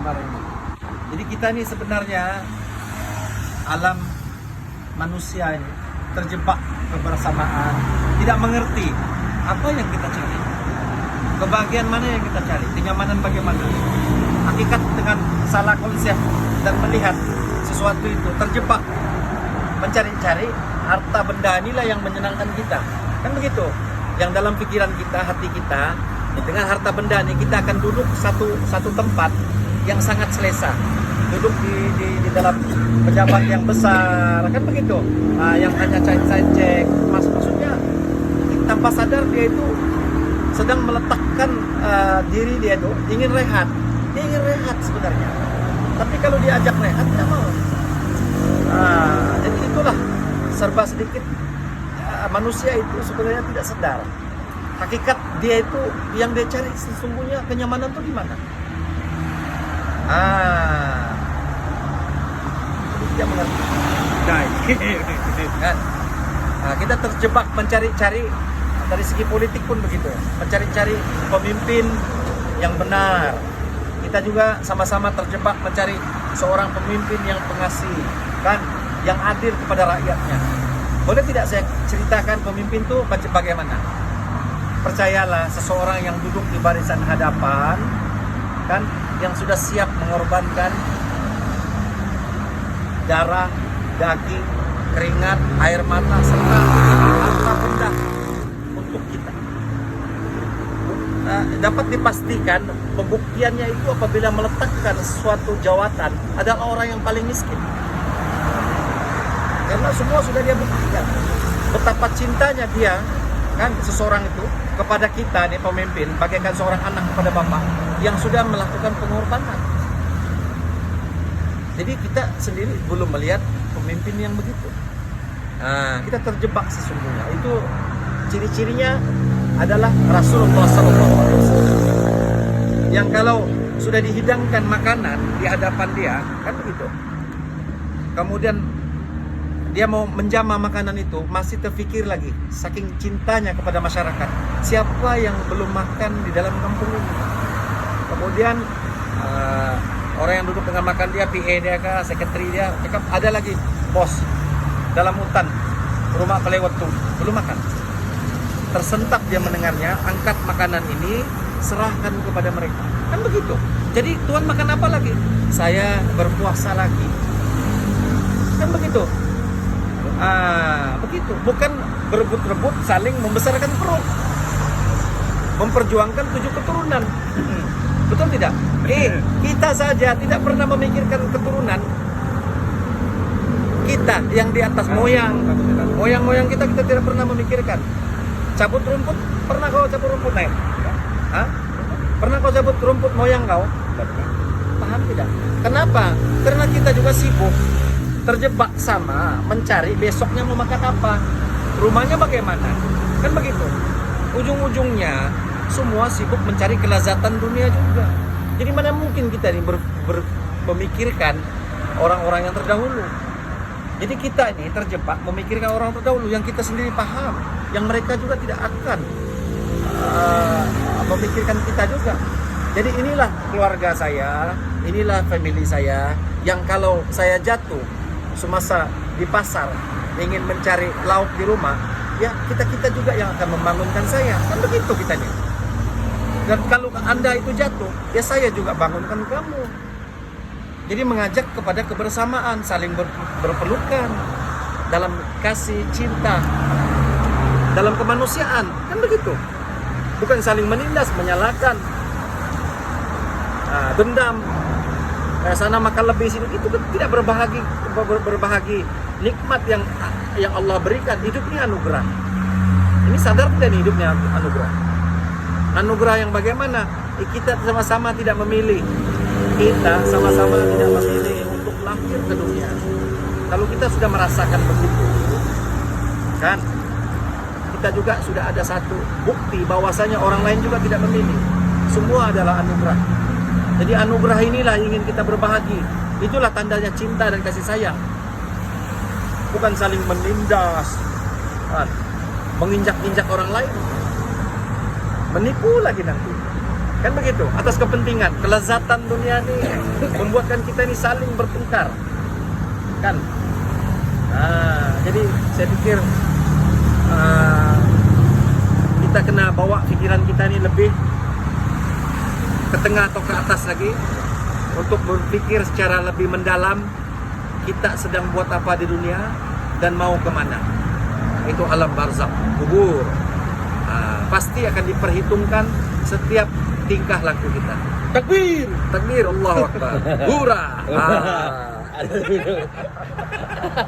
kemarin ini. Jadi kita ini sebenarnya alam manusia ini terjebak kebersamaan, tidak mengerti apa yang kita cari, kebahagiaan mana yang kita cari, kenyamanan bagaimana. Hakikat dengan salah konsep dan melihat sesuatu itu terjebak mencari-cari harta benda inilah yang menyenangkan kita, kan begitu. Yang dalam pikiran kita, hati kita, dengan harta benda ini kita akan duduk satu tempat yang sangat selesa, duduk di dalam pejabat yang besar, kan begitu. Yang hanya cek maksudnya tanpa sadar dia itu sedang meletakkan diri dia itu ingin rehat. Dia ingin rehat sebenarnya, tapi kalau diajak rehat tidak mau. Jadi itulah serba sedikit manusia itu sebenarnya tidak sadar hakikat dia itu yang dia cari sesungguhnya kenyamanan itu di mana. Dia mengerti. Kan? Kita terjebak mencari-cari dari segi politik pun begitu, mencari-cari pemimpin yang benar. Kita juga sama-sama terjebak mencari seorang pemimpin yang pengasih, kan, yang adil kepada rakyatnya. Boleh tidak saya ceritakan pemimpin itu bagaimana? Percayalah, seseorang yang duduk di barisan hadapan, kan, yang sudah siap mengorbankan darah, daging, keringat, air mata, serta harta benda untuk kita. Dapat dipastikan pembuktiannya itu apabila meletakkan suatu jawatan adalah orang yang paling miskin. Karena semua sudah dia buktikan betapa cintanya dia, kan, seseorang itu kepada kita nih pemimpin, bagaikan seorang anak kepada bapak yang sudah melakukan pengorbanan. Jadi kita sendiri belum melihat pemimpin yang begitu. Kita terjebak sesungguhnya. Itu ciri-cirinya adalah Rasulullah SAW yang kalau sudah dihidangkan makanan di hadapan dia, kan begitu. Kemudian dia mau menjamah makanan itu, masih terfikir lagi saking cintanya kepada masyarakat, siapa yang belum makan di dalam kampung ini. Kemudian orang yang duduk dengan makan dia, PA dia kah, sekretari dia, cakap ada lagi bos dalam hutan rumah pelewat tuh belum makan. Tersentak dia mendengarnya, angkat makanan ini, serahkan kepada mereka, kan begitu. Jadi Tuhan makan apa lagi? Saya berpuasa lagi, kan begitu. Begitu, bukan berebut-rebut saling membesarkan perut, memperjuangkan 7 keturunan. Betul tidak? Kita saja tidak pernah memikirkan keturunan kita yang di atas moyang kita tidak pernah memikirkan. Cabut rumput, pernah kau cabut rumput naik? Pernah kau cabut rumput moyang kau? Paham tidak? Kenapa? Karena kita juga sibuk, terjebak sama mencari besoknya mau makan apa, rumahnya bagaimana, kan begitu. Ujung-ujungnya semua sibuk mencari kelazatan dunia juga. Jadi mana mungkin kita ini memikirkan orang-orang yang terdahulu. Jadi kita ini terjebak memikirkan orang terdahulu yang kita sendiri paham, yang mereka juga tidak akan memikirkan kita juga. Jadi inilah keluarga saya, inilah family saya, yang kalau saya jatuh semasa di pasar ingin mencari lauk di rumah, ya kita juga yang akan membangunkan saya, kan begitu kita nih. Dan kalau Anda itu jatuh, ya saya juga bangunkan kamu. Jadi mengajak kepada kebersamaan, saling berpelukan dalam kasih cinta, dalam kemanusiaan, kan begitu. Bukan saling menindas, menyalahkan, dendam, sana makan lebih sini, itu tidak berbahagi nikmat yang Allah berikan. Hidupnya anugerah. Ini sadar tidak nih hidupnya anugerah? Anugerah yang bagaimana? Kita sama-sama tidak memilih. Kita sama-sama tidak memilih untuk lahir ke dunia. Kalau kita sudah merasakan begitu, kan, kita juga sudah ada satu bukti bahwasanya orang lain juga tidak memilih. Semua adalah anugerah. Jadi anugerah inilah yang ingin kita berbahagi. Itulah tandanya cinta dan kasih sayang. Bukan saling menindas, menginjak-injak orang lain, menipu lagi nanti. Kan begitu, atas kepentingan, kelezatan dunia ini membuatkan kita ini saling bertengkar. Kan? Nah, jadi saya pikir kita kena bawa pikiran kita ini lebih ke tengah atau ke atas lagi untuk berpikir secara lebih mendalam kita sedang buat apa di dunia dan mau kemana. Itu alam barzakh, kubur. Pasti akan diperhitungkan setiap tingkah laku kita. Takbir. Takbir, Allahu Akbar. Hura.